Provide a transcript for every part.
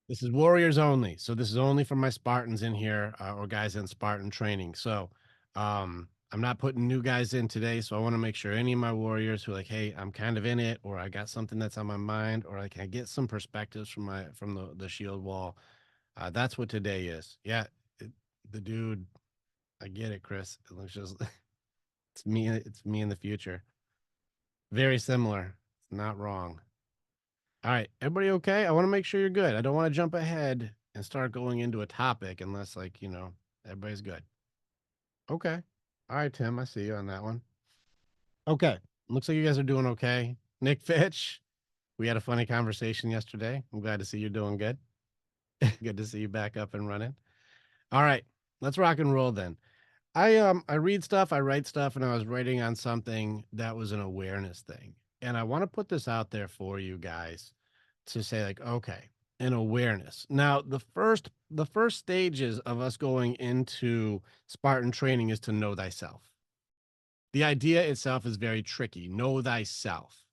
This is warriors only. So this is only for my Spartans in here, or guys in Spartan training. So I'm not putting new guys in today. So I want to make sure any of my warriors who are like, hey, I'm kind of in it, or I got something that's on my mind, or I can get some perspectives from the shield wall. That's what today is. Yeah, it, the dude. I get it, Chris. It looks just it's me. It's me in the future. Very similar. It's not wrong. All right, everybody okay? I want to make sure you're good. I don't want to jump ahead and start going into a topic unless, like, everybody's good. Okay. All right, Tim, I see you on that one. Okay. Looks like you guys are doing okay. Nick Fitch, we had a funny conversation yesterday. I'm glad to see you're doing good. Good to see you back up and running. All right, let's rock and roll then. I read stuff, I write stuff, and I was writing on something that was an awareness thing. And I want to put this out there for you guys to say, like, okay, an awareness. Now, the first stages of us going into Spartan training is to know thyself. The idea itself is very tricky. Know thyself.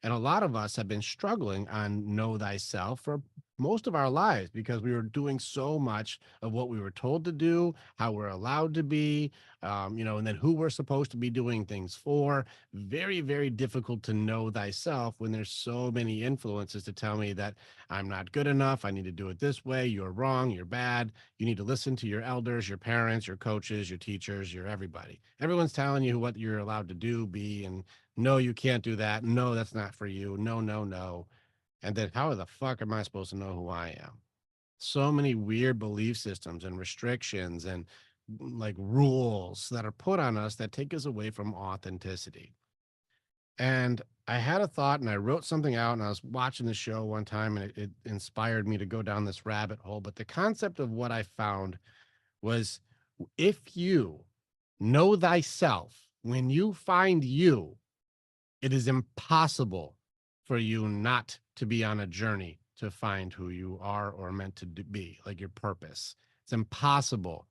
And a lot of us have been struggling on know thyself for most of our lives because we were doing so much of what we were told to do, how we're allowed to be, and then who we're supposed to be doing things for. Very, very difficult to know thyself when there's so many influences to tell me that I'm not good enough. I need to do it this way. You're wrong. You're bad. You need to listen to your elders, your parents, your coaches, your teachers, your everybody. Everyone's telling you what you're allowed to do, be, and no, you can't do that. No, that's not for you. No, no, no. And then how the fuck am I supposed to know who I am? So many weird belief systems and restrictions and like rules that are put on us that take us away from authenticity. And I had a thought and I wrote something out and I was watching the show one time and it inspired me to go down this rabbit hole. But the concept of what I found was if you know thyself, when you find you, it is impossible for you not to be on a journey to find who you are or meant to be, like your purpose. It's impossible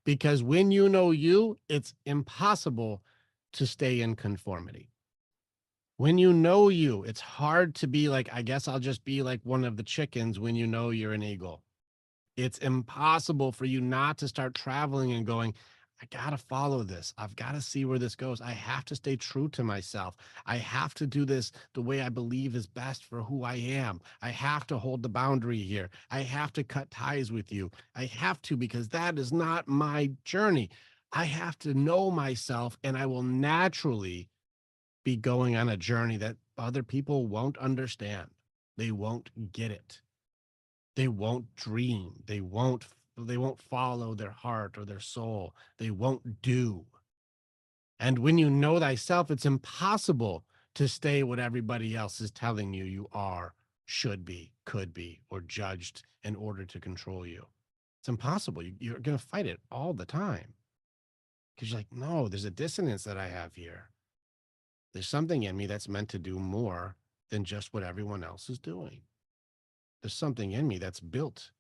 because when you know you, it's impossible to stay in conformity. When you know you, it's hard to be like, I guess I'll just be like one of the chickens when you know you're an eagle. It's impossible for you not to start traveling and going, I got to follow this. I've got to see where this goes. I have to stay true to myself. I have to do this the way I believe is best for who I am. I have to hold the boundary here. I have to cut ties with you. I have to because that is not my journey. I have to know myself and I will naturally be going on a journey that other people won't understand. They won't get it. They won't dream. They won't follow their heart or their soul. They won't do. And when you know thyself, it's impossible to stay what everybody else is telling you you are, should be, could be, or judged in order to control you. It's impossible. You're going to fight it all the time because you're like, no, there's a dissonance that I have here. There's something in me that's meant to do more than just what everyone else is doing. There's something in me that's built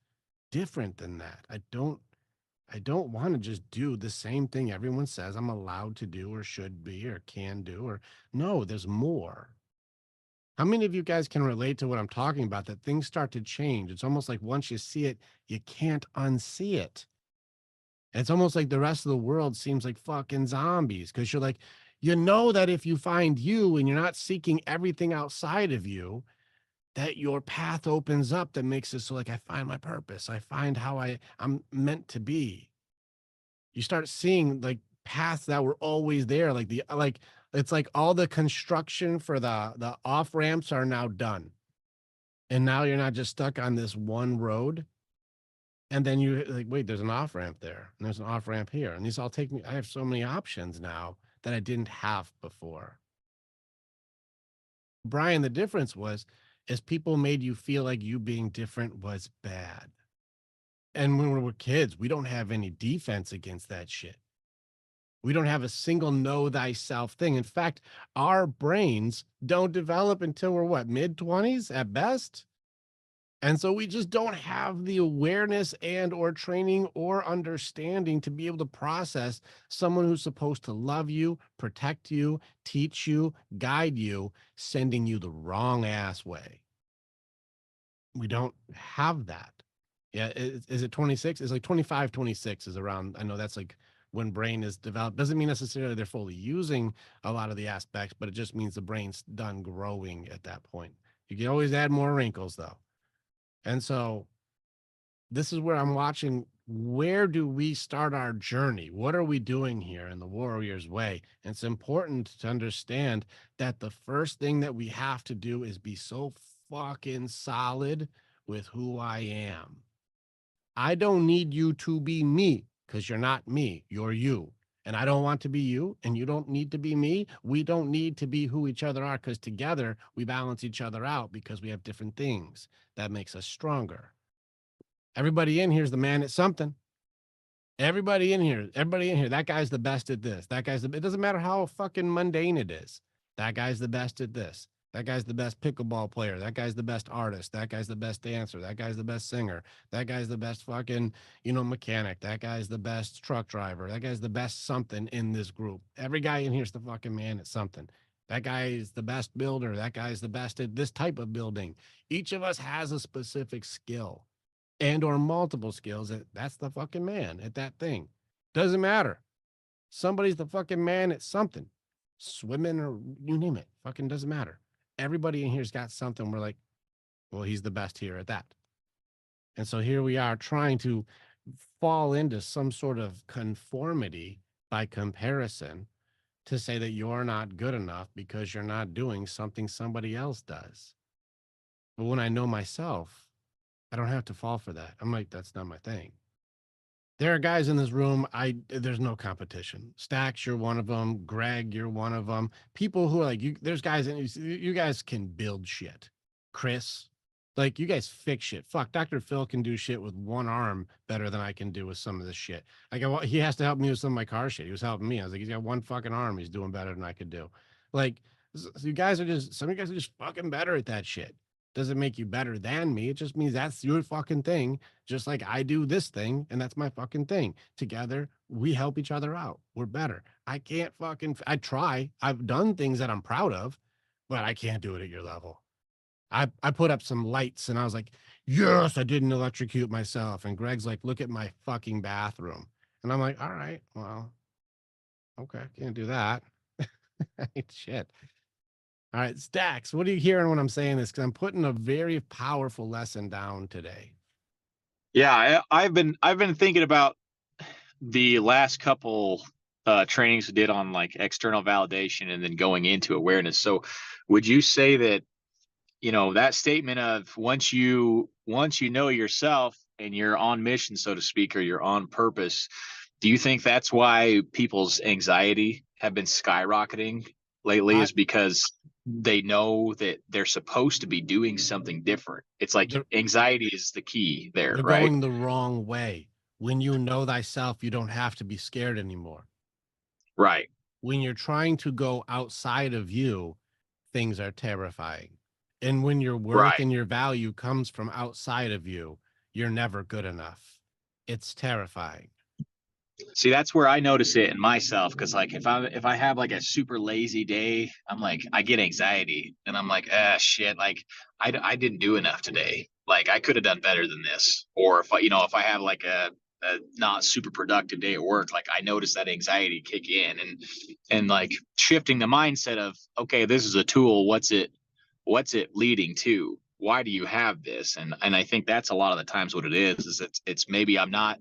different than that. I don't want to just do the same thing everyone says I'm allowed to do or should be or can do or no, there's more. How many of you guys can relate to what I'm talking about that things start to change? It's almost like once you see it, you can't unsee it. It's almost like the rest of the world seems like fucking zombies because you're like, you know that if you find you and you're not seeking everything outside of you, that your path opens up that makes it so like I find my purpose. I find how I'm meant to be. You start seeing like paths that were always there, like it's like all the construction for the off ramps are now done. And now you're not just stuck on this one road. And then you like, wait, there's an off ramp there, and there's an off ramp here. And these all take me, I have so many options now that I didn't have before. Brian, the difference was is people made you feel like you being different was bad. And when we were kids, we don't have any defense against that shit. We don't have a single know thyself thing. In fact, our brains don't develop until we're what, mid 20s at best? And so we just don't have the awareness and or training or understanding to be able to process someone who's supposed to love you, protect you, teach you, guide you, sending you the wrong ass way. We don't have that. Yeah, is it 26? It's like 25, 26 is around. I know that's like when brain is developed. Doesn't mean necessarily they're fully using a lot of the aspects, but it just means the brain's done growing at that point. You can always add more wrinkles though. And so this is where I'm watching, where do we start our journey? What are we doing here in the warrior's way? And it's important to understand that the first thing that we have to do is be so fucking solid with who I am. I don't need you to be me because you're not me, you're you. And I don't want to be you, and you don't need to be me. We don't need to be who each other are because together we balance each other out because we have different things that makes us stronger. Everybody in here is the man at something. Everybody in here, that guy's the best at this. That guy's it doesn't matter how fucking mundane it is. That guy's the best at this. That guy's the best pickleball player. That guy's the best artist. That guy's the best dancer. That guy's the best singer. That guy's the best fucking, mechanic. That guy's the best truck driver. That guy's the best something in this group. Every guy in here's the fucking man at something. That guy is the best builder. That guy's the best at this type of building. Each of us has a specific skill and or multiple skills. That's the fucking man at that thing. Doesn't matter. Somebody's the fucking man at something. Swimming or you name it. Fucking doesn't matter. Everybody in here's got something. We're like, well, he's the best here at that. And so here we are trying to fall into some sort of conformity by comparison to say that you're not good enough because you're not doing something somebody else does. But when I know myself, I don't have to fall for that. I'm like, that's not my thing. There are guys in this room. There's no competition. Stacks, you're one of them. Greg, you're one of them. People who are like you. There's guys in you guys can build shit. Chris, like you guys fix shit. Fuck, Dr. Phil can do shit with one arm better than I can do with some of this shit. Like he has to help me with some of my car shit. He was helping me. I was like, he's got one fucking arm. He's doing better than I could do. Like, so you guys are just some of you guys are just fucking better at that shit. Doesn't make you better than me. It just means that's your fucking thing, just like I do this thing, and that's my fucking thing. Together, we help each other out. We're better. I can't fucking, I try. I've done things that I'm proud of, but I can't do it at your level. I put up some lights and I was like, yes, I didn't electrocute myself. And Greg's like, look at my fucking bathroom. And I'm like, all right, well, okay, can't do that. Shit. All right, Stacks, what are you hearing when I'm saying this? Because I'm putting a very powerful lesson down today. Yeah, I've been thinking about the last couple trainings we did on like external validation and then going into awareness. So would you say that, that statement of once you know yourself and you're on mission, so to speak, or you're on purpose, do you think that's why people's anxiety have been skyrocketing lately, I is because they know that they're supposed to be doing something different? It's like they're, anxiety is the key there, they're right? going the wrong way. When you know thyself, you don't have to be scared anymore. Right. When you're trying to go outside of you, things are terrifying. And when your worth Right. and your value comes from outside of you, you're never good enough. It's terrifying. See, that's where I notice it in myself, because like if I have like a super lazy day, I'm like I get anxiety and I'm like, ah, shit, like I didn't do enough today. Like I could have done better than this. Or if I have like a not super productive day at work, like I notice that anxiety kick in, and like shifting the mindset of, okay, this is a tool. What's it leading to? Why do you have this? And I think that's a lot of the times what it is it's maybe I'm not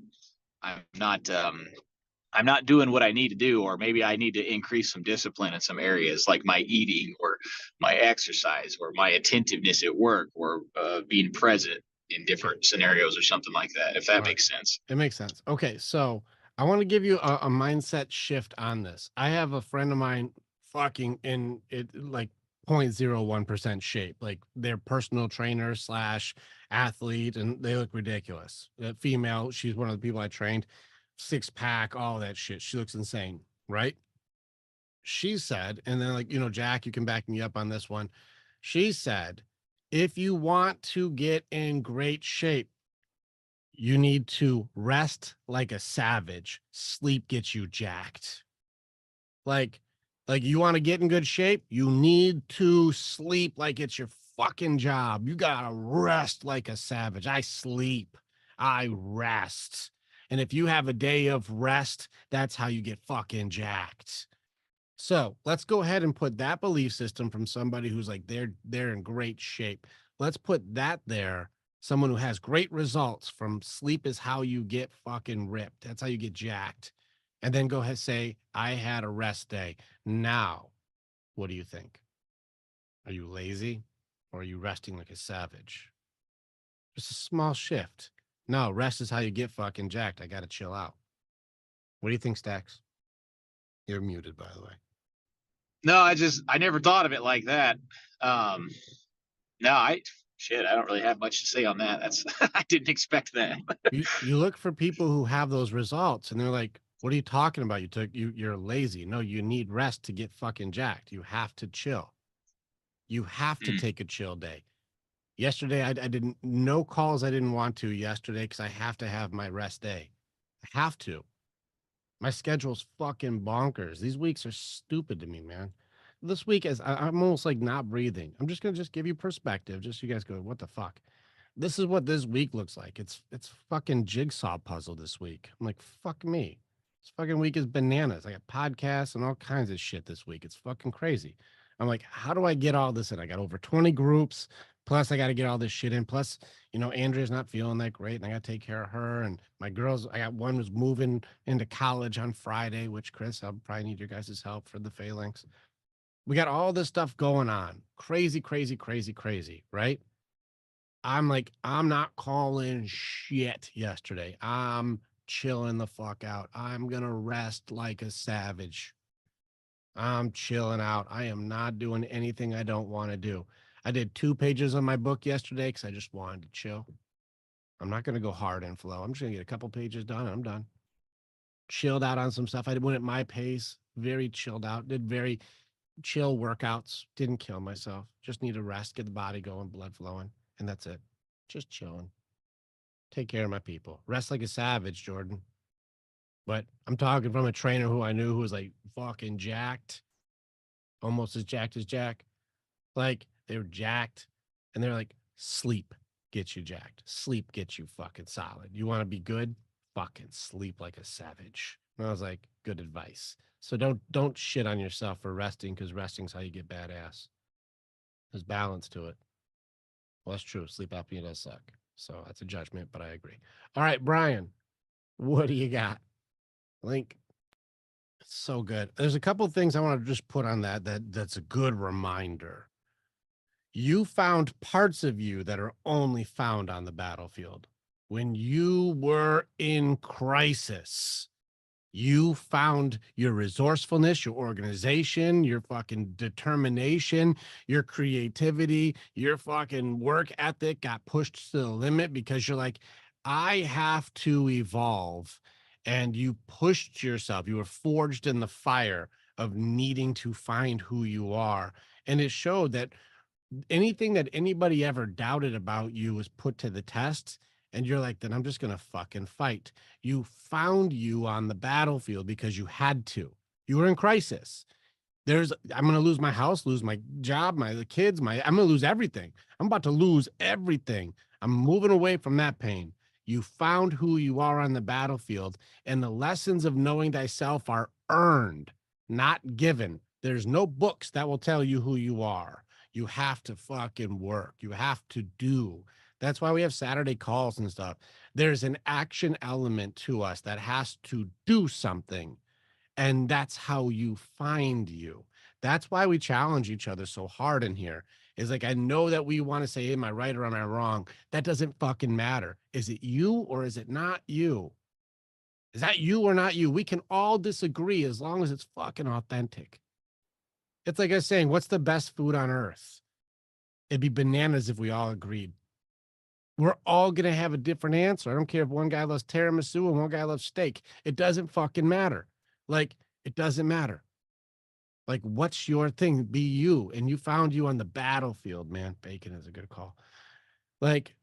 doing what I need to do, or maybe I need to increase some discipline in some areas like my eating or my exercise or my attentiveness at work, or being present in Okay. different scenarios or something like that, if that All right. makes sense. It makes sense. Okay. So I want to give you a mindset shift on this. I have a friend of mine fucking in it like 0.01% shape, like their personal trainer slash athlete, and they look ridiculous. Female, she's one of the people I trained, six pack, all that shit. She looks insane, right? She said, and then like, Jack, you can back me up on this one. She said, if you want to get in great shape, you need to rest like a savage. Sleep gets you jacked. Like, like you want to get in good shape, you need to sleep like it's your fucking job. You gotta rest like a savage. I sleep. I rest. And if you have a day of rest, that's how you get fucking jacked. So let's go ahead and put that belief system from somebody who's like they're in great shape. Let's put that there. Someone who has great results from sleep is how you get fucking ripped. That's how you get jacked. And then go ahead say, I had a rest day. Now, what do you think? Are you lazy or are you resting like a savage? Just a small shift. No, rest is how you get fucking jacked. I gotta chill out. What do you think, Stacks? You're muted, by the way. No, I never thought of it like that. Um, no, I don't really have much to say on that. That's I didn't expect that. You look for people who have those results and they're like, what are you talking about? You're lazy. No, you need rest to get fucking jacked. You have to chill. You have to Mm. take a chill day. Yesterday, I didn't no calls I didn't want to yesterday because I have to have my rest day. I have to. My schedule's fucking bonkers. These weeks are stupid to me, man. This week is I'm almost like not breathing. I'm just gonna just give you perspective, just so you guys go, what the fuck? This is what this week looks like. It's fucking jigsaw puzzle this week. I'm like, fuck me. This fucking week is bananas. I got podcasts and all kinds of shit this week. It's fucking crazy. I'm like, how do I get all this in? I got over 20 groups. Plus, I got to get all this shit in. Plus, Andrea's not feeling that great, and I got to take care of her. And my girls, I got one who's moving into college on Friday, which Chris, I'll probably need your guys' help for the phalanx. We got all this stuff going on. Crazy, crazy, crazy, crazy, right? I'm like, I'm not calling shit yesterday. I'm chilling the fuck out. I'm gonna rest like a savage. I'm chilling out. I am not doing anything I don't want to do. I did 2 pages on my book yesterday because I just wanted to chill. I'm not gonna go hard and flow. I'm just gonna get a couple pages done. I'm done. Chilled out on some stuff. I went at my pace, very chilled out, did very chill workouts, didn't kill myself. Just need to rest, get the body going, blood flowing, and that's it. Just chilling. Take care of my people. Rest like a savage, Jordan. But I'm talking from a trainer who I knew who was like fucking jacked, almost as jacked as Jack. Like they were jacked, and they're like, sleep gets you jacked. Sleep gets you fucking solid. You want to be good? Fucking sleep like a savage. And I was like, good advice. So don't shit on yourself for resting because resting's how you get badass. There's balance to it. Well, that's true. Sleep apnea does suck. So that's a judgment, but I agree. All right, Brian, what do you got? Link. It's so good. There's a couple things I want to just put on that's a good reminder. You found parts of you that are only found on the battlefield. When you were in crisis, you found your resourcefulness, your organization, your fucking determination, your creativity, your fucking work ethic got pushed to the limit because you're like, I have to evolve. And you pushed yourself. You were forged in the fire of needing to find who you are. And it showed that anything that anybody ever doubted about you was put to the test, and you're like, then I'm just gonna fucking fight. You found you on the battlefield because you had to. You were in crisis. I'm gonna lose my house, lose my job, my the kids, I'm gonna lose everything. I'm about to lose everything. I'm moving away from that pain. You found who you are on the battlefield, and the lessons of knowing thyself are earned, not given. There's no books that will tell you who you are. You have to fucking work. You have to do. That's why we have Saturday calls and stuff. There's an action element to us that has to do something. And that's how you find you. That's why we challenge each other so hard in here. Is like, I know that we want to say, am I right or am I wrong? That doesn't fucking matter. Is it you or is it not you? Is that you or not you? We can all disagree as long as it's fucking authentic. It's like I was saying, what's the best food on earth? It'd be bananas if we all agreed. We're all going to have a different answer. I don't care if one guy loves tiramisu and one guy loves steak. It doesn't fucking matter. Like, it doesn't matter. Like, what's your thing? Be you. And you found you on the battlefield, man. Bacon is a good call. Like,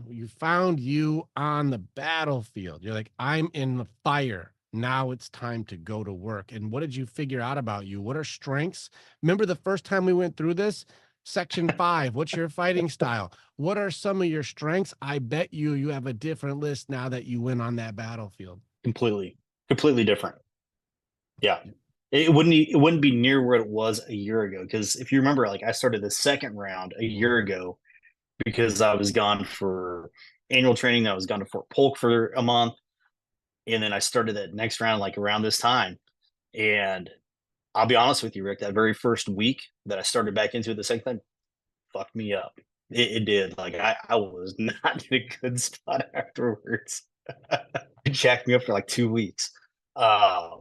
you found you on the battlefield. You're like, I'm in the fire. Now it's time to go to work. And what did you figure out about you? What are strengths? Remember the first time we went through this? Section 5, what's your fighting style? What are some of your strengths? I bet you have a different list now that you went on that battlefield. Completely different. Yeah. It wouldn't be near where it was a year ago. Because if you remember, like I started the second round a year ago because I was gone for annual training. I was gone to Fort Polk for a month. And then I started that next round like around this time. And I'll be honest with you, Rick, that very first week that I started back into it the second time fucked me up. It did. Like I was not in a good spot afterwards. It jacked me up for like 2 weeks. Uh,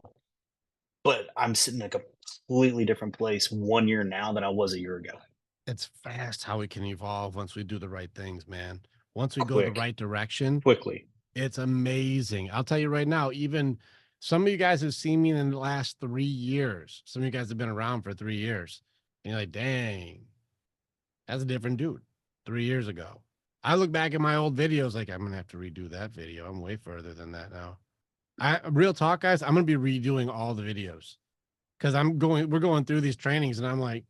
but I'm sitting in a completely different place 1 year now than I was a year ago. It's fast how we can evolve once we do the right things, man. Once we go the Quick, right direction, quickly. it's amazing. I'll tell you right now, even some of you guys have seen me in the last 3 years. Some of you guys have been around for 3 years. And you're like, dang, that's a different dude 3 years ago. I look back at my old videos, like, I'm going to have to redo that video. I'm way further than that now. Real talk, guys, I'm going to be redoing all the videos because we're going through these trainings and I'm like,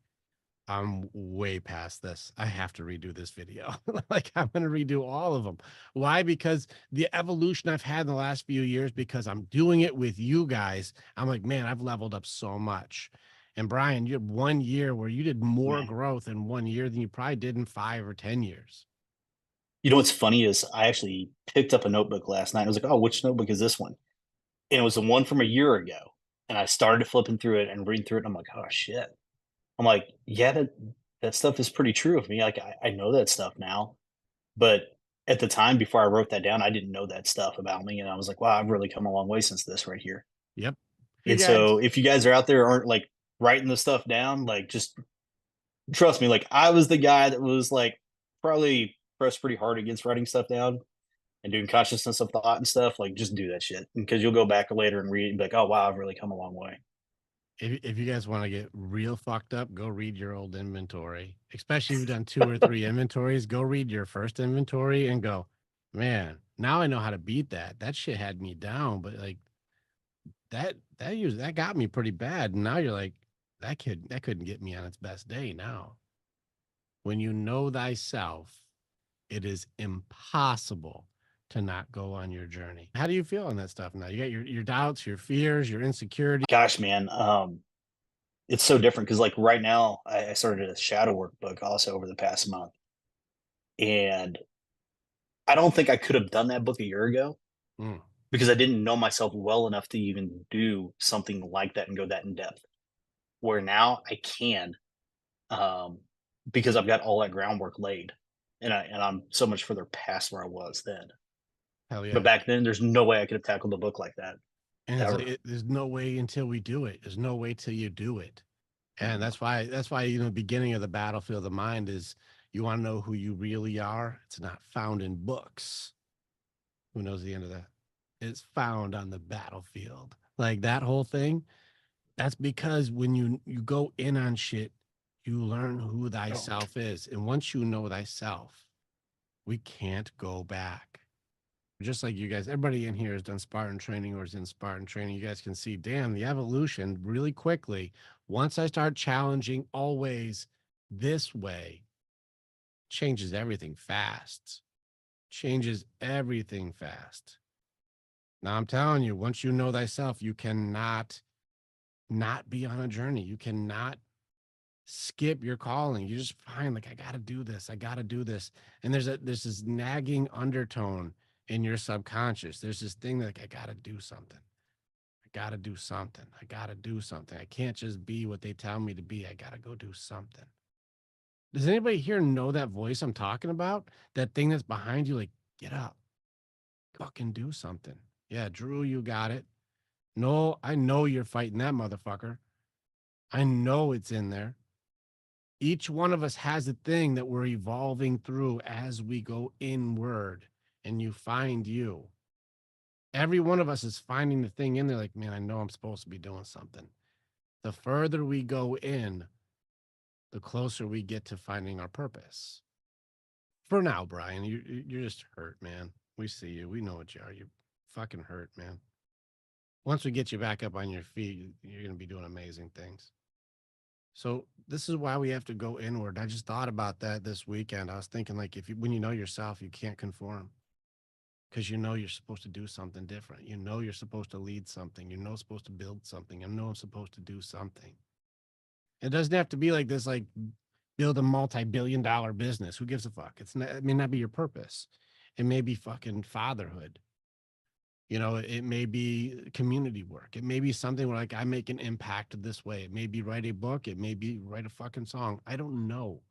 I'm way past this. I have to redo this video. Like I'm going to redo all of them. Why? Because the evolution I've had in the last few years, because I'm doing it with you guys, I'm like, man, I've leveled up so much. And Brian, you had 1 year where you did more Man. growth in 1 year than you probably did in 5 or 10 years. You know what's funny is I actually picked up a notebook last night. I was like, oh, which notebook is this one? And it was the one from a year ago. And I started flipping through it and reading through it. And I'm like, oh shit. I'm like, yeah, that stuff is pretty true of me. Like I know that stuff now. But at the time before I wrote that down, I didn't know that stuff about me. And I was like, wow, I've really come a long way since this right here. Yep. Hey And guys. so if you guys are out there aren't like writing the stuff down, like just trust me, like I was the guy that was like probably pressed pretty hard against writing stuff down and doing consciousness of thought and stuff. Like just do that shit because you'll go back later and read and be like, oh wow, I've really come a long way. If you guys want to get real fucked up, go read your old inventory. Especially if you've done 2 or 3 inventories, go read your first inventory and go, man, now I know how to beat that. That shit had me down, but like that got me pretty bad. And now you're like, that couldn't get me on its best day now. When you know thyself, it is impossible to not go on your journey. How do you feel on that stuff now? You got your doubts, your fears, your insecurity. Gosh, man, it's so different because like right now I started a shadow work book also over the past month, and I don't think I could have done that book a year ago Mm, because I didn't know myself well enough to even do something like that and go that in depth. Where now I can, um, because I've got all that groundwork laid, and I'm so much further past where I was then. hell But yeah. back then, there's no way I could have tackled a book like that And it's like ever. there's no way until we do it. There's no way till you do it. And Mhm. that's why the beginning of the battlefield of the mind is you want to know who you really are. It's not found in books. Who knows the end of that? It's found on the battlefield. Like that whole thing. That's because when you go in on shit, you learn who Oh, thyself is. And once you know thyself, we can't go back. Just like you guys, everybody in here has done Spartan training or is in Spartan training. You guys can see, damn, the evolution really quickly. Once I start challenging always this way, changes everything fast. Changes everything fast. Now I'm telling you, once you know thyself, you cannot not be on a journey. You cannot skip your calling. You just find like I got to do this. I got to do this. And there's this nagging undertone in your subconscious. There's this thing that like I got to do something. I got to do something. I got to do something. I can't just be what they tell me to be. I got to go do something. Does anybody here know that voice I'm talking about? That thing that's behind you like get up. Fucking do something. Yeah, Drew, you got it. No, I know you're fighting that motherfucker. I know it's in there. Each one of us has a thing that we're evolving through as we go inward and you find you. Every one of us is finding the thing in there like, man, I know I'm supposed to be doing something. The further we go in, the closer we get to finding our purpose. For now, Brian, you're just hurt, man. We see you. We know what you are. You're fucking hurt, man. Once we get you back up on your feet, you're going to be doing amazing things. So this is why we have to go inward. I just thought about that this weekend. I was thinking like if you when you know yourself, you can't conform because you know you're supposed to do something different. You know you're supposed to lead something. You know supposed to build something. You know I'm supposed to do something. It doesn't have to be like this, like build a multi-billion-dollar business. Who gives a fuck? It's not, it may not be your purpose. It may be fucking fatherhood. You know, it may be community work. It may be something where like I make an impact this way. It may be write a book. It may be write a fucking song. I don't know.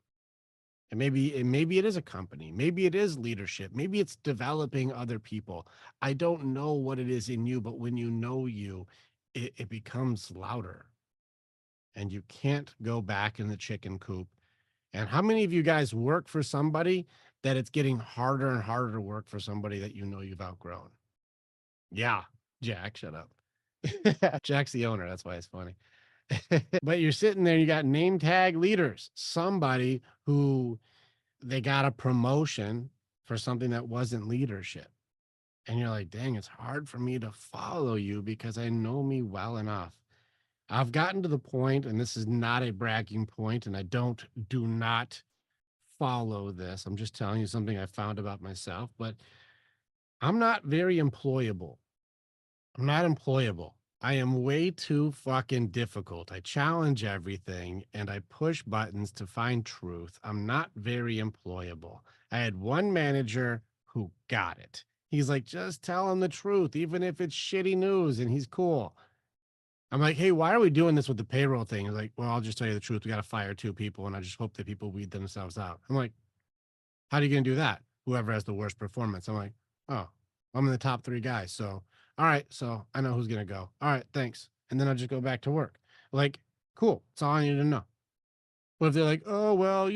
Maybe it is a company. Maybe it is leadership. Maybe it's developing other people. I don't know what it is in you, but when you know you, it becomes louder and you can't go back in the chicken coop. And how many of you guys work for somebody that it's getting harder and harder to work for somebody that you know you've outgrown? Yeah, Jack, shut up. Jack's the owner. That's why it's funny. But you're sitting there, you got name tag leaders, somebody who they got a promotion for something that wasn't leadership. And you're like, dang, it's hard for me to follow you because I know me well enough. I've gotten to the point, and this is not a bragging point, and do not follow this. I'm just telling you something I found about myself, but I'm not very employable. I'm not employable. I am way too fucking difficult. I challenge everything and I push buttons to find truth. I'm not very employable. I had one manager who got it. He's like, just tell him the truth, even if it's shitty news, and he's cool. I'm like, hey, why are we doing this with the payroll thing? He's like, well, I'll just tell you the truth. We got to fire 2 people, and I just hope that people weed themselves out. I'm like, how are you going to do that? Whoever has the worst performance. I'm like, oh, I'm in the top 3 guys. So, all right. So I know who's going to go. All right. Thanks. And then I'll just go back to work. Like, cool. That's all I need to know. But if they're like, oh, well,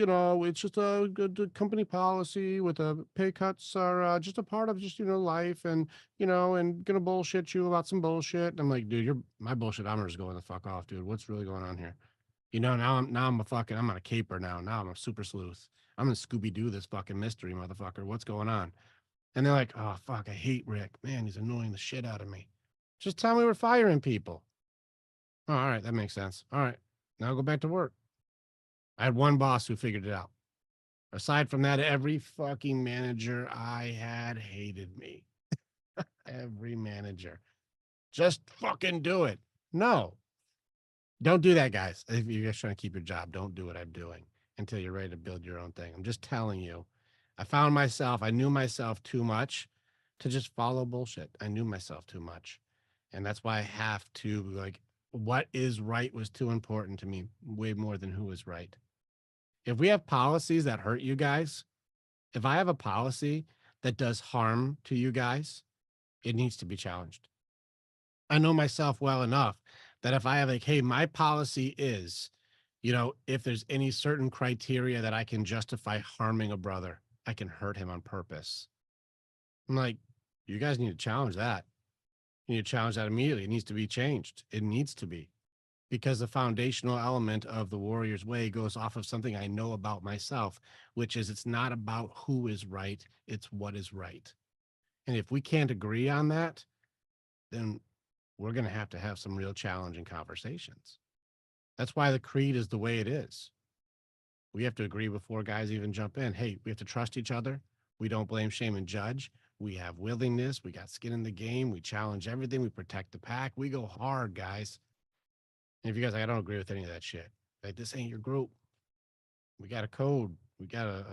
it's just a good company policy with pay cuts are just a part of just, life and going to bullshit you about some bullshit. And I'm like, dude, my bullshit. I'm just going the fuck off, dude. What's really going on here? I'm on a caper now. Now I'm a super sleuth. I'm gonna Scooby Doo this fucking mystery, motherfucker. What's going on? And they're like, oh fuck, I hate Rick. Man, he's annoying the shit out of me. Just tell me we're firing people. Oh, all right, that makes sense. All right, now go back to work. I had one boss who figured it out. Aside from that, every fucking manager I had hated me. Every manager. Just fucking do it. No, don't do that, guys. If you're just trying to keep your job, don't do what I'm doing until you're ready to build your own thing. I'm just telling you. I knew myself too much to just follow bullshit. I knew myself too much. And that's why I have to, like, what is right was too important to me, way more than who is right. If we have policies that hurt you guys, if I have a policy that does harm to you guys, it needs to be challenged. I know myself well enough that if I have like, hey, my policy is, if there's any certain criteria that I can justify harming a brother, I can hurt him on purpose. I'm like, you guys need to challenge that. You need to challenge that immediately. It needs to be changed. It needs to be because the foundational element of the warrior's way goes off of something I know about myself, which is it's not about who is right, it's what is right. And if we can't agree on that, then we're going to have some real challenging conversations. That's why the creed is the way it is. We have to agree before guys even jump in. Hey, we have to trust each other. We don't blame, shame, and judge. We have willingness. We got skin in the game. We challenge everything. We protect the pack. We go hard, guys. And if you guys, like, I don't agree with any of that shit. Like, this ain't your group. We got a code. We got a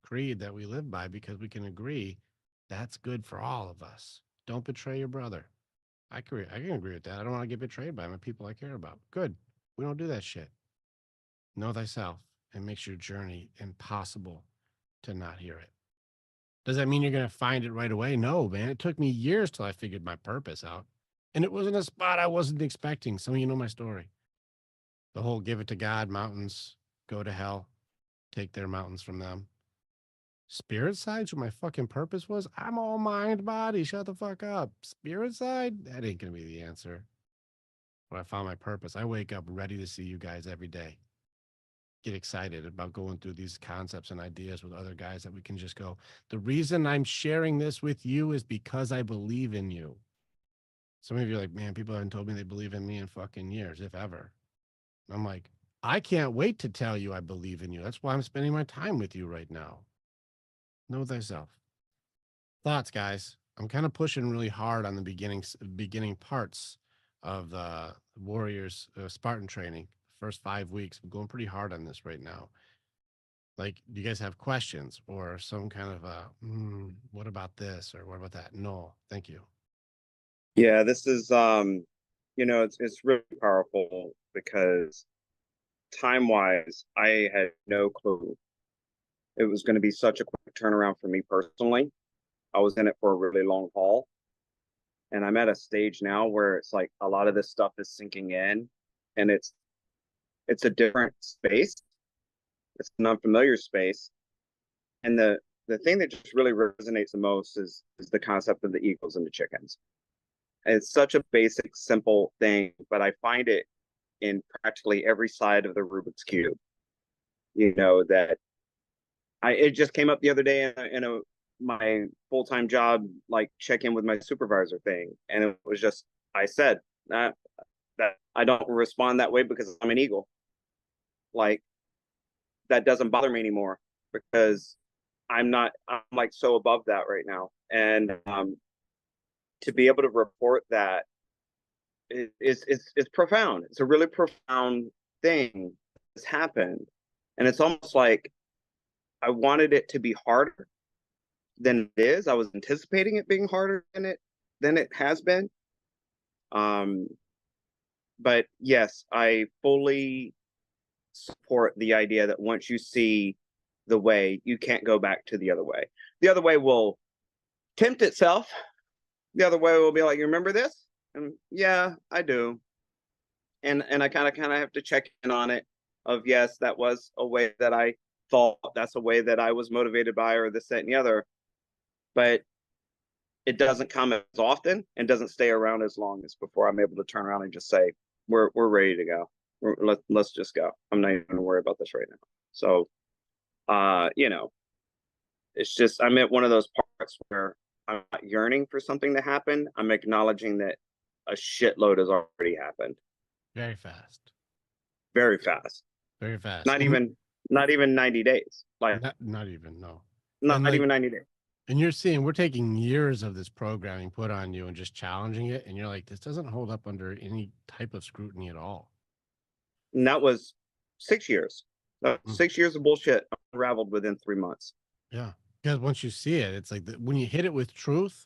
creed that we live by because we can agree that's good for all of us. Don't betray your brother. I can agree with that. I don't want to get betrayed by my people I care about. Good. We don't do that shit. Know thyself and makes your journey impossible to not hear it. Does that mean you're going to find it right away? No, man. It took me years till I figured my purpose out. And it wasn't a spot I wasn't expecting. Some of you know my story. The whole give it to God, mountains go to hell, take their mountains from them. Spirit side, what my fucking purpose was? I'm all mind, body. Shut the fuck up. Spirit side? That ain't going to be the answer. When I found my purpose, I wake up ready to see you guys every day. Get excited about going through these concepts and ideas with other guys that we can just go, the reason I'm sharing this with you is because I believe in you. Some of you are like, man, people haven't told me they believe in me in fucking years, if ever. I'm like, I can't wait to tell you I believe in you. That's why I'm spending my time with you right now. Know thyself. Thoughts, guys. I'm kind of pushing really hard on the beginning parts of the Warriors Spartan training. First 5 weeks, I'm going pretty hard on this right now. Like, do you guys have questions or some kind of what about this or what about that? No, thank you. Yeah, this is it's really powerful because time wise, I had no clue it was going to be such a quick turnaround for me personally. I was in it for a really long haul. And I'm at a stage now where it's like a lot of this stuff is sinking in and it's a different space. It's an unfamiliar space. And the thing that just really resonates the most is the concept of the eagles and the chickens. And it's such a basic, simple thing, but I find it in practically every side of the Rubik's Cube. You know, that it just came up the other day in my full-time job, like check in with my supervisor thing. And it was just, I said that I don't respond that way because I'm an eagle. Like, that doesn't bother me anymore because I'm like so above that right now. And to be able to report that it's profound. It's a really profound thing that's happened. And it's almost like I wanted it to be harder than it is. I was anticipating it being harder than it has been. But yes, I fully support the idea that once you see the way, you can't go back to the other way. The other way will tempt itself. The other way will be like, you remember this? And yeah, I do. And I kind of have to check in on it of, yes, that was a way that I thought, that's a way that I was motivated by, or this, that, and the other. But it doesn't come as often and doesn't stay around as long as before I'm able to turn around and just say, we're ready to go. Let's just go. I'm not even gonna worry about this right now. So it's just, I'm at one of those parts where I'm not yearning for something to happen. I'm acknowledging that a shitload has already happened. Very fast. Very fast. Very fast. Not even 90 days. Like, not even, no. not even 90 days. And you're seeing we're taking years of this programming put on you and just challenging it. And you're like, this doesn't hold up under any type of scrutiny at all. And that was 6 years. 6 years of bullshit unraveled within 3 months. Yeah. Because once you see it, it's like when you hit it with truth,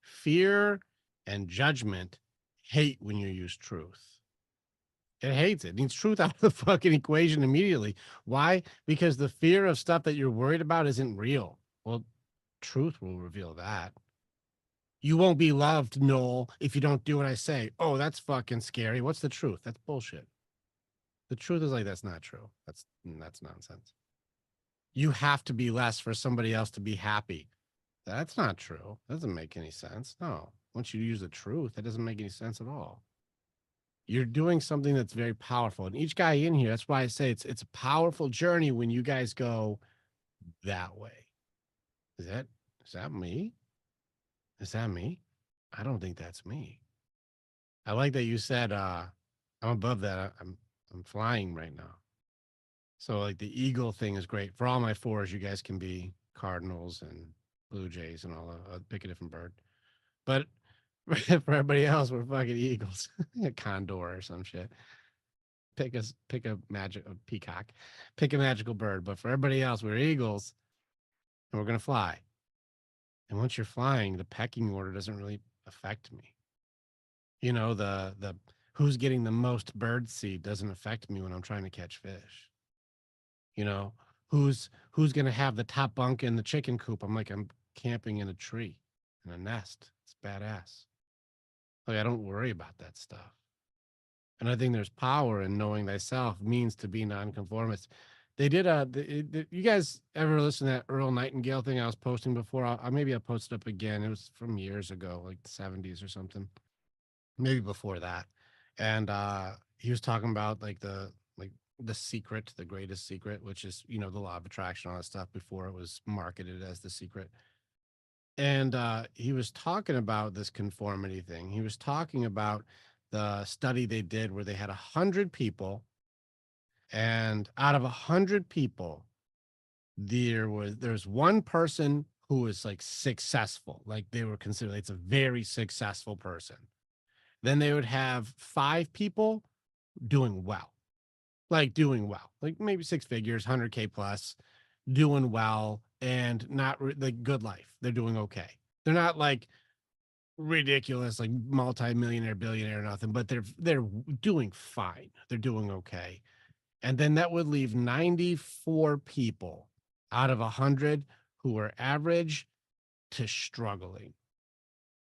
fear and judgment hate when you use truth. It hates it. It needs truth out of the fucking equation immediately. Why? Because the fear of stuff that you're worried about isn't real. Well, truth will reveal that. You won't be loved, Noel, if you don't do what I say. Oh, that's fucking scary. What's the truth? That's bullshit. The truth is like, that's not true. That's nonsense. You have to be less for somebody else to be happy. That's not true. That doesn't make any sense. No. Once you use the truth, that doesn't make any sense at all. You're doing something that's very powerful. And each guy in here, that's why I say it's a powerful journey when you guys go that way. Is that me? Is that me? I don't think that's me. I like that you said I'm above that. I'm flying right now. So like the eagle thing is great. For all my fours, you guys can be Cardinals and Blue Jays and all pick a different bird. But for everybody else, we're fucking eagles. A condor or some shit. Pick a peacock. Pick a magical bird. But for everybody else, we're eagles and we're gonna fly. And once you're flying, the pecking order doesn't really affect me. You know, the who's getting the most bird seed doesn't affect me when I'm trying to catch fish. You know, who's gonna have the top bunk in the chicken coop? I'm camping in a tree, in a nest. It's badass. Like, I don't worry about that stuff. And I think there's power in knowing thyself means to be nonconformist. They did you guys ever listen to that Earl Nightingale thing I was posting before? Maybe I'll post it up again. It was from years ago, like the 70s or something. Maybe before that. And he was talking about like the secret, the greatest secret, which is, the law of attraction, all that stuff before it was marketed as The Secret. And he was talking about this conformity thing. He was talking about the study they did where they had 100 people And out of 100 people, there's one person who was like successful, like they were considered, it's a very successful person. Then they would have 5 people doing well, like maybe 6 figures, 100K plus, doing well, and not like good life. They're doing okay. They're not like ridiculous, like multi-millionaire, billionaire, nothing, but they're doing fine. They're doing okay. And then that would leave 94 people out of 100 who were average to struggling.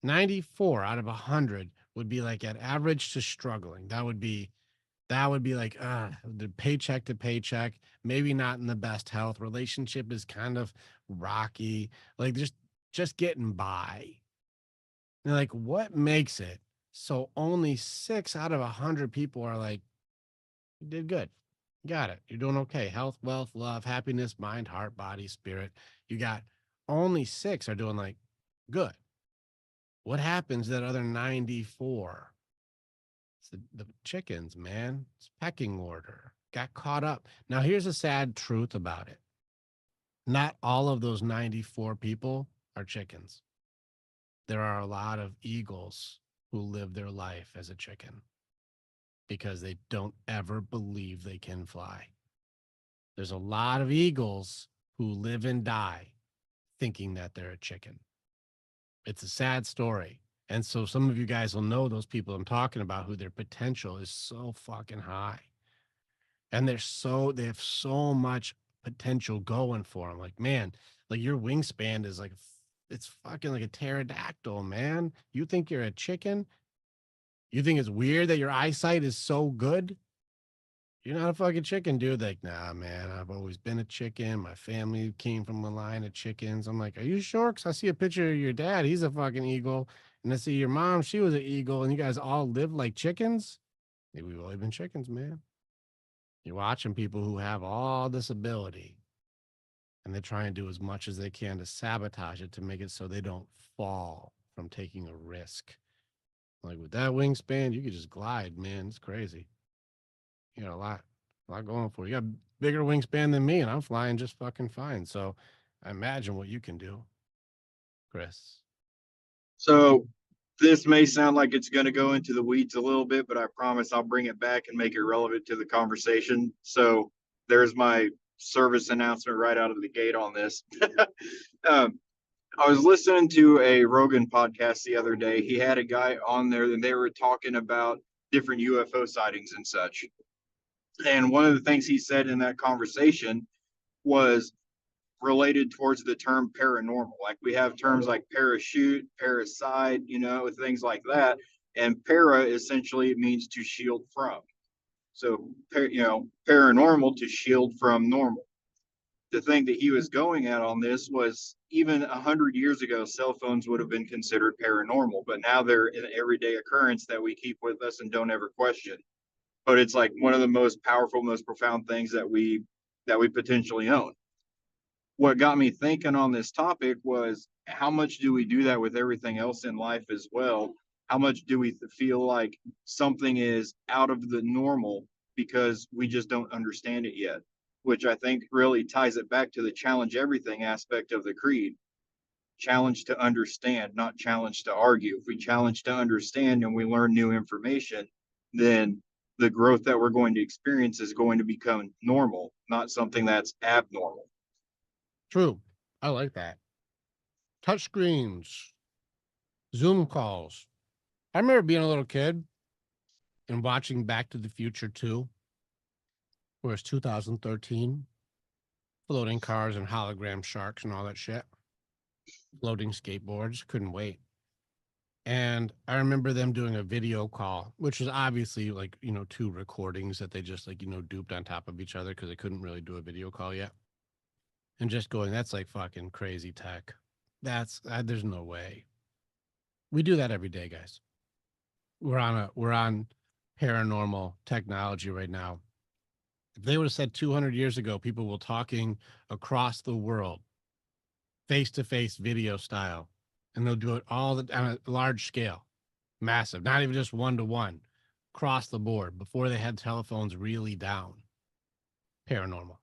94 out of 100 would be like at average to struggling. That would be like the paycheck to paycheck, maybe not in the best health. Relationship is kind of rocky, like just getting by. And like, what makes it so only 6 out of 100 people are like, you did good. You got it. You're doing okay. Health, wealth, love, happiness, mind, heart, body, spirit. You got only 6 are doing like good. What happens that other 94? It's the chickens, man. It's pecking order. Got caught up. Now, here's a sad truth about it. Not all of those 94 people are chickens. There are a lot of eagles who live their life as a chicken because they don't ever believe they can fly. There's a lot of eagles who live and die thinking that they're a chicken. It's a sad story. And so some of you guys will know those people I'm talking about who their potential is so fucking high. And they have so much potential going for them. Like, man, like your wingspan is like, it's fucking like a pterodactyl, man. You think you're a chicken? You think it's weird that your eyesight is so good? You're not a fucking chicken, dude. Like, nah, man, I've always been a chicken. My family came from a line of chickens. I'm like, are you sure? Because I see a picture of your dad. He's a fucking eagle. And I see your mom. She was an eagle. And you guys all live like chickens? Maybe we've always been chickens, man. You're watching people who have all this ability. And they try and do as much as they can to sabotage it to make it so they don't fall from taking a risk. Like with that wingspan, you could just glide, man. It's crazy. You got a lot going for you. You got a bigger wingspan than me, and I'm flying just fucking fine. So I imagine what you can do, Chris. So this may sound like it's going to go into the weeds a little bit, but I promise I'll bring it back and make it relevant to the conversation. So there's my service announcement right out of the gate on this. I was listening to a Rogan podcast the other day. He had a guy on there and they were talking about different UFO sightings and such. And one of the things he said in that conversation was related towards the term paranormal. Like we have terms like parachute, parasite, things like that. And para essentially means to shield from. So, paranormal to shield from normal. The thing that he was going at on this was even 100 years ago, cell phones would have been considered paranormal, but now they're an everyday occurrence that we keep with us and don't ever question. But it's like one of the most powerful, most profound things that we potentially own. What got me thinking on this topic was how much do we do that with everything else in life as well? How much do we feel like something is out of the normal because we just don't understand it yet? Which I think really ties it back to the challenge everything aspect of the creed. Challenge to understand, not challenge to argue. If we challenge to understand and we learn new information, then the growth that we're going to experience is going to become normal, not something that's abnormal. True. I like that. Touch screens, Zoom calls. I remember being a little kid and watching Back to the Future 2, where it's 2013, floating cars and hologram sharks and all that shit. Floating skateboards. Couldn't wait. And I remember them doing a video call, which was obviously like, 2 recordings that they just duped on top of each other because they couldn't really do a video call yet. And just going, that's like fucking crazy tech. There's no way. We do that every day, guys. We're on paranormal technology right now. If they would have said 200 years ago, people were talking across the world, face-to-face video style, and they'll do it all on a large scale, massive, not even just one-to-one, across the board, before they had telephones really down. paranormal,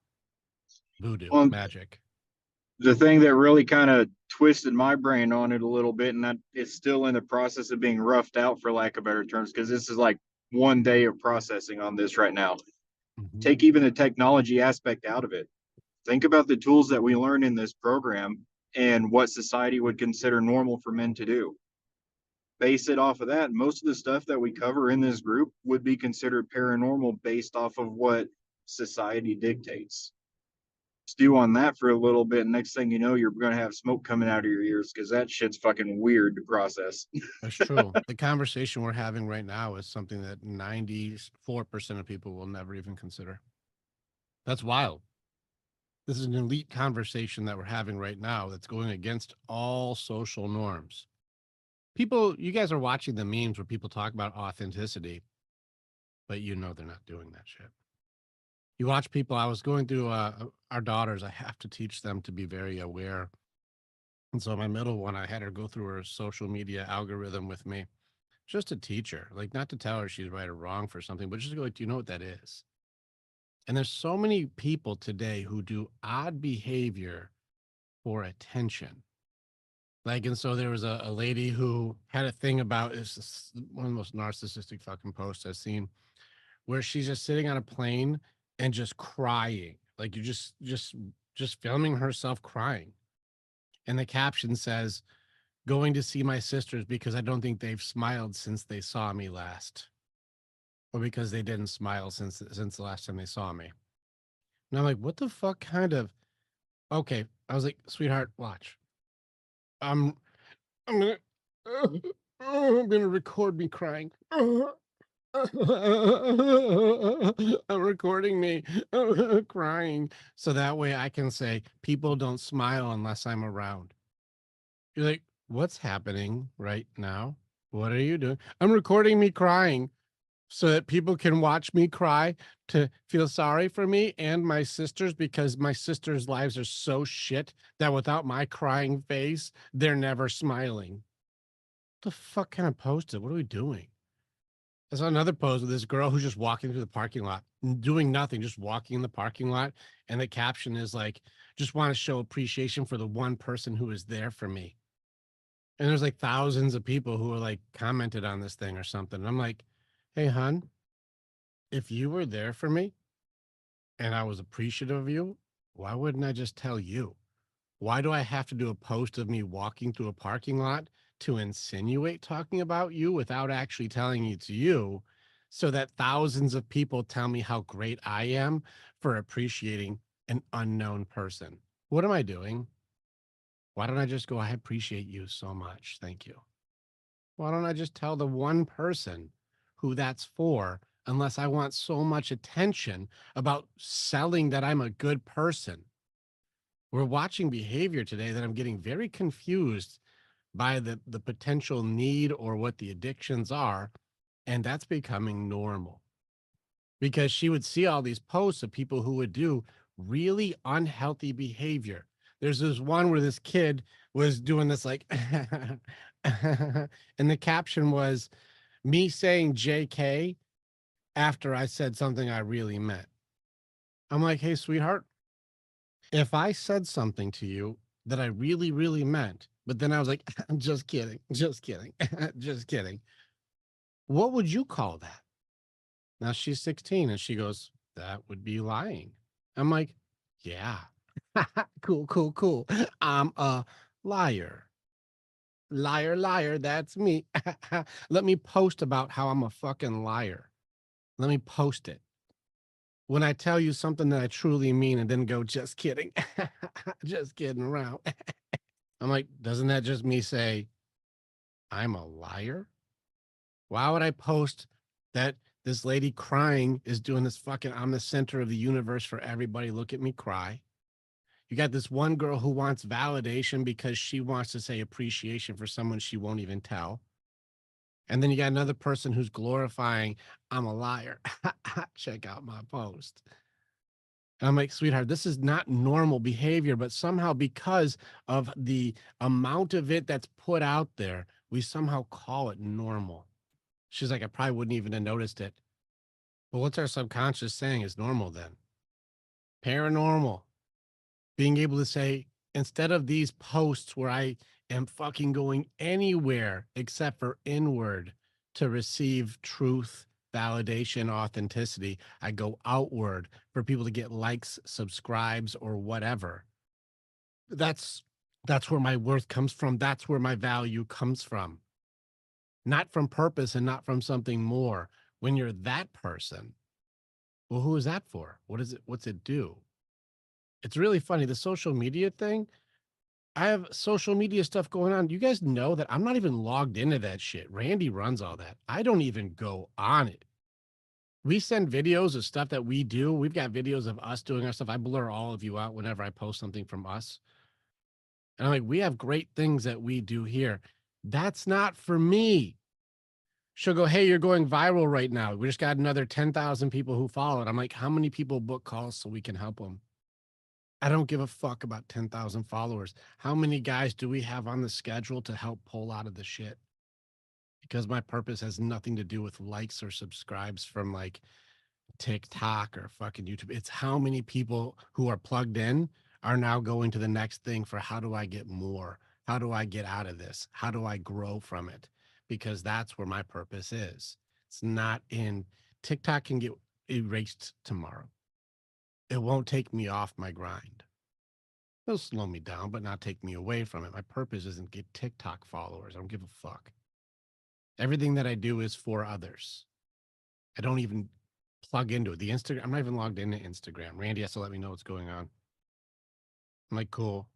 voodoo, Well, magic. the thing that really kind of twisted my brain on it a little bit, and that it's still in the process of being roughed out, for lack of better terms, because this is like 1 day of processing on this right now. Mhm. Take even the technology aspect out of it. Think about the tools that we learn in this program and what society would consider normal for men to do. Base it off of that. Most of the stuff that we cover in this group would be considered paranormal based off of what society dictates. Stew on that for a little bit, and next thing you know, you're going to have smoke coming out of your ears because that shit's fucking weird to process. That's true. The conversation we're having right now is something that 94% of people will never even consider. That's wild. This is an elite conversation that we're having right now that's going against all social norms. People, you guys are watching the memes where people talk about authenticity, but you know they're not doing that shit. You watch people, I was going through our daughters, I have to teach them to be very aware. And so my middle one, I had her go through her social media algorithm with me, just to teach her, like not to tell her she's right or wrong for something, but just to go, like, do you know what that is? And there's so many people today who do odd behavior for attention. Like, and so there was a lady who had a thing about, it's one of the most narcissistic fucking posts I've seen, where she's just sitting on a plane and just crying. Like you just filming herself crying. And the caption says, going to see my sisters because I don't think they've smiled since they saw me last. Or because they didn't smile since the last time they saw me. And I'm like, what the fuck kind of okay. I was like, sweetheart, watch. I'm I'm gonna I'm gonna record me crying. I'm recording me crying so that way I can say people don't smile unless I'm around. You're like, what's happening right now? What are you doing? I'm recording me crying so that people can watch me cry to feel sorry for me and my sisters because my sisters' lives are so shit that without my crying face, they're never smiling. What the fuck kind of post it? What are we doing? I saw another post with this girl who's just walking through the parking lot, doing nothing, just walking in the parking lot. And the caption is like, just want to show appreciation for the one person who is there for me. And there's like thousands of people who are like commented on this thing or something. And I'm like, hey, hun, if you were there for me and I was appreciative of you, why wouldn't I just tell you? Why do I have to do a post of me walking through a parking lot to insinuate talking about you without actually telling you to you so that thousands of people tell me how great I am for appreciating an unknown person? What am I doing? Why don't I just go, I appreciate you so much. Thank you. Why don't I just tell the one person who that's for, unless I want so much attention about selling that I'm a good person? We're watching behavior today that I'm getting very confused by the potential need or what the addictions are, and that's becoming normal. Because she would see all these posts of people who would do really unhealthy behavior. There's this one where this kid was doing this like and the caption was me saying JK after I said something I really meant. I'm like, hey, sweetheart, if I said something to you that I really, really meant, but then I was like, I'm just kidding, just kidding, just kidding, what would you call that? Now she's 16 and she goes, that would be lying. I'm like, yeah, cool, cool, cool. I'm a liar. Liar, liar, that's me. Let me post about how I'm a fucking liar. Let me post it. When I tell you something that I truly mean and then go, just kidding, just kidding around. I'm like, doesn't that just me say I'm a liar? Why would I post that this lady crying is doing this fucking, I'm the center of the universe for everybody. Look at me cry. You got this one girl who wants validation because she wants to say appreciation for someone she won't even tell. And then you got another person who's glorifying, I'm a liar. Check out my post. And I'm like, sweetheart, this is not normal behavior, but somehow because of the amount of it that's put out there, we somehow call it normal. She's like, I probably wouldn't even have noticed it. But what's our subconscious saying is normal then? paranormal, being able to say, instead of these posts where I am fucking going anywhere except for inward to receive truth, validation, authenticity, I go outward for people to get likes, subscribes, or whatever. That's where my worth comes from. That's where my value comes from. Not from purpose and not from something more. When you're that person, well, who is that for? What is it? What's it do? It's really funny. The social media thing, I have social media stuff going on. You guys know that I'm not even logged into that shit. Randy runs all that. I don't even go on it. We send videos of stuff that we do. We've got videos of us doing our stuff. I blur all of you out whenever I post something from us. And I'm like, we have great things that we do here. That's not for me. She'll go, hey, you're going viral right now. We just got another 10,000 people who follow it. I'm like, how many people book calls so we can help them? I don't give a fuck about 10,000 followers. How many guys do we have on the schedule to help pull out of the shit? Because my purpose has nothing to do with likes or subscribes from like TikTok or fucking YouTube. It's how many people who are plugged in are now going to the next thing for how do I get more? How do I get out of this? How do I grow from it? Because that's where my purpose is. It's not in TikTok can get erased tomorrow. It won't take me off my grind. It'll slow me down, but not take me away from it. My purpose isn't get TikTok followers. I don't give a fuck. Everything that I do is for others. I don't even plug into it. The Instagram, I'm not even logged into Instagram. Randy has to let me know what's going on. I'm like, cool.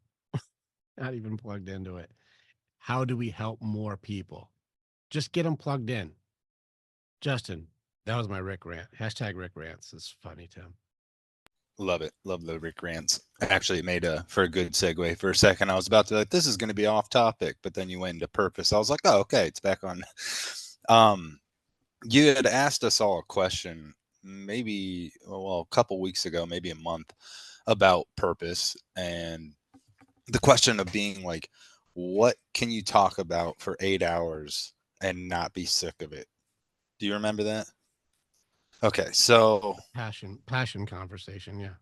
Not even plugged into it. How do we help more people? Just get them plugged in. Justin, that was my Rick rant. Hashtag Rick rants. It's funny, Tim. Love it. Love the Rick rants. Actually, it made for a good segue. For a second, I was about to like, this is going to be off topic, but then you went into purpose. I was like, oh, okay, it's back on. You had asked us all a question, maybe a couple weeks ago, maybe a month, about purpose, and the question of being like, what can you talk about for 8 hours and not be sick of it? Do you remember that? Okay, so Passion conversation, yeah.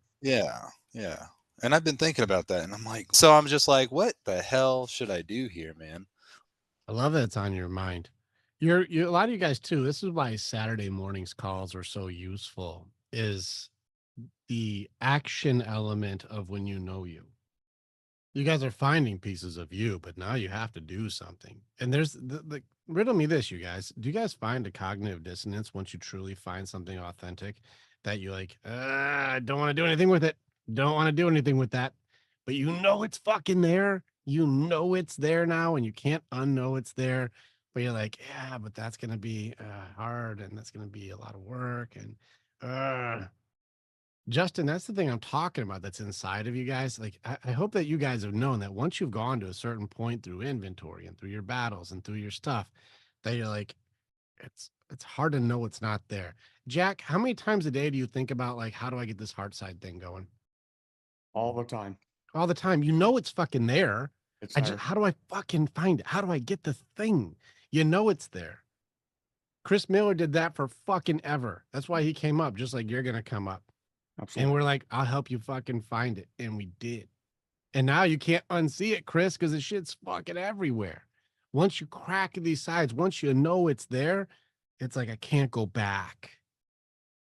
Yeah. And I've been thinking about that, and I'm just like, what the hell should I do here, man? I love that it's on your mind. You're a lot of you guys too. This is why Saturday mornings calls are so useful, is the action element of when you know you. You guys are finding pieces of you, but now you have to do something. And there's the riddle me this, you guys. Do you guys find a cognitive dissonance once you truly find something authentic that you're like, I don't want to do anything with it. Don't want to do anything with that. But you know it's fucking there. You know it's there now, and you can't unknow it's there. But you're like, yeah, but that's gonna be hard, and that's gonna be a lot of work, and Justin, that's the thing I'm talking about that's inside of you guys. Like, I hope that you guys have known that once you've gone to a certain point through inventory and through your battles and through your stuff, that you're like, it's hard to know what's not there. Jack, how many times a day do you think about like, how do I get this heart side thing going? All the time. All the time. You know it's fucking there. It's How there. do I fucking find it? How do I get the thing? You know it's there. Chris Miller did that for fucking ever. That's why he came up, just like you're gonna come up. Absolutely. And we're like, I'll help you fucking find it. And we did. And now you can't unsee it, Chris, because the shit's fucking everywhere. Once you crack these sides, once you know it's there, it's like, I can't go back.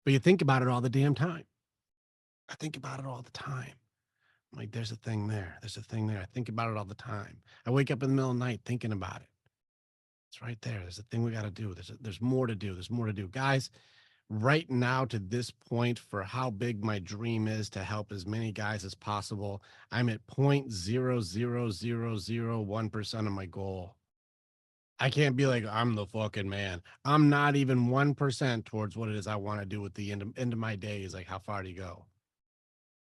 But you think about it all the damn time. I think about it all the time. I'm like, there's a thing there. There's a thing there. I think about it all the time. I wake up in the middle of the night thinking about it. It's right there. There's a thing we got to do. There's more to do. There's more to do. Guys, right now to this point, for how big my dream is to help as many guys as possible, I'm at 0.00001% of my goal. I can't be like, I'm the fucking man. I'm not even 1% towards what it is I want to do with the end of my days. Like, how far do you go?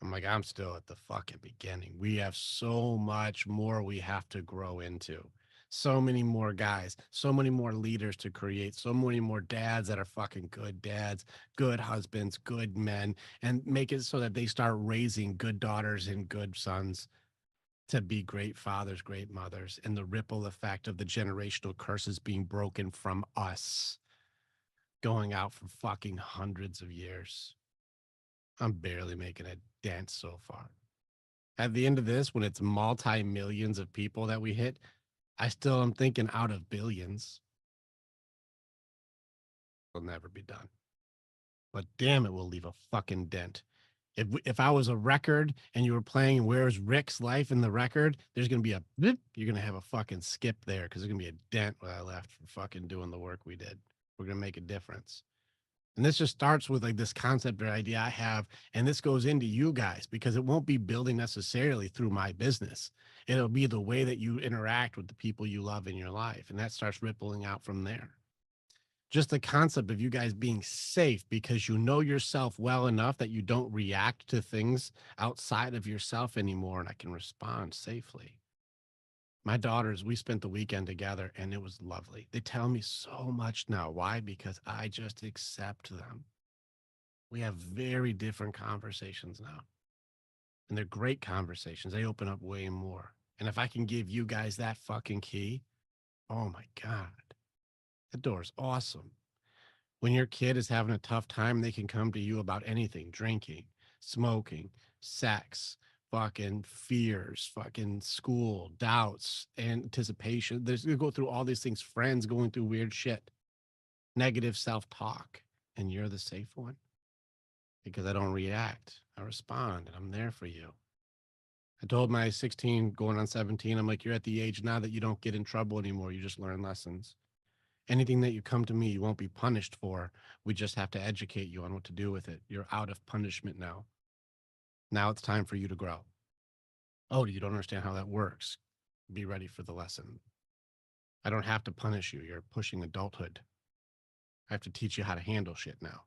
I'm like, I'm still at the fucking beginning. We have so much more we have to grow into. So many more guys, so many more leaders to create, so many more dads that are fucking good dads, good husbands, good men, and make it so that they start raising good daughters and good sons to be great fathers, great mothers, and the ripple effect of the generational curses being broken from us, going out for fucking hundreds of years. I'm barely making it dent so far. At the end of this, when it's multi-millions of people that we hit, I still am thinking out of billions. It'll never be done. But damn, it will leave a fucking dent. If I was a record and you were playing Where's Rick's Life in the record, there's going to be a blip, you're going to have a fucking skip there because there's going to be a dent where I left for fucking doing the work we did. We're going to make a difference. And this just starts with like this concept or idea I have, and this goes into you guys because it won't be building necessarily through my business. It'll be the way that you interact with the people you love in your life, and that starts rippling out from there. Just the concept of you guys being safe because you know yourself well enough that you don't react to things outside of yourself anymore, and I can respond safely. My daughters, we spent the weekend together and it was lovely. They tell me so much now. Why? Because I just accept them. We have very different conversations now. And they're great conversations. They open up way more. And if I can give you guys that fucking key, oh my God, that door's awesome. When your kid is having a tough time, they can come to you about anything: drinking, smoking, sex, fucking fears, fucking school, doubts, anticipation. There's you go through all these things, friends going through weird shit, negative self-talk, and you're the safe one because I don't react. I respond and I'm there for you. I told my 16 going on 17, I'm like, you're at the age now that you don't get in trouble anymore. You just learn lessons. Anything that you come to me, you won't be punished for. We just have to educate you on what to do with it. You're out of punishment now. Now it's time for you to grow. Oh, you don't understand how that works. Be ready for the lesson. I don't have to punish you. You're pushing adulthood. I have to teach you how to handle shit now.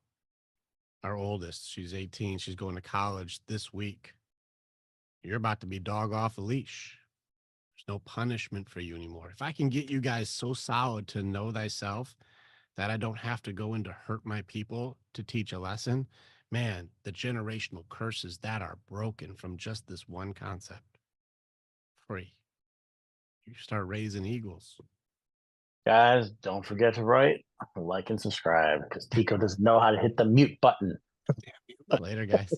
Our oldest, she's 18. She's going to college this week. You're about to be dog off a leash. There's no punishment for you anymore. If I can get you guys so solid to know thyself that I don't have to go in to hurt my people to teach a lesson, man, the generational curses that are broken from just this one concept. Free. You start raising eagles. Guys, don't forget to write, like, and subscribe because Tico doesn't know how to hit the mute button. Later, guys.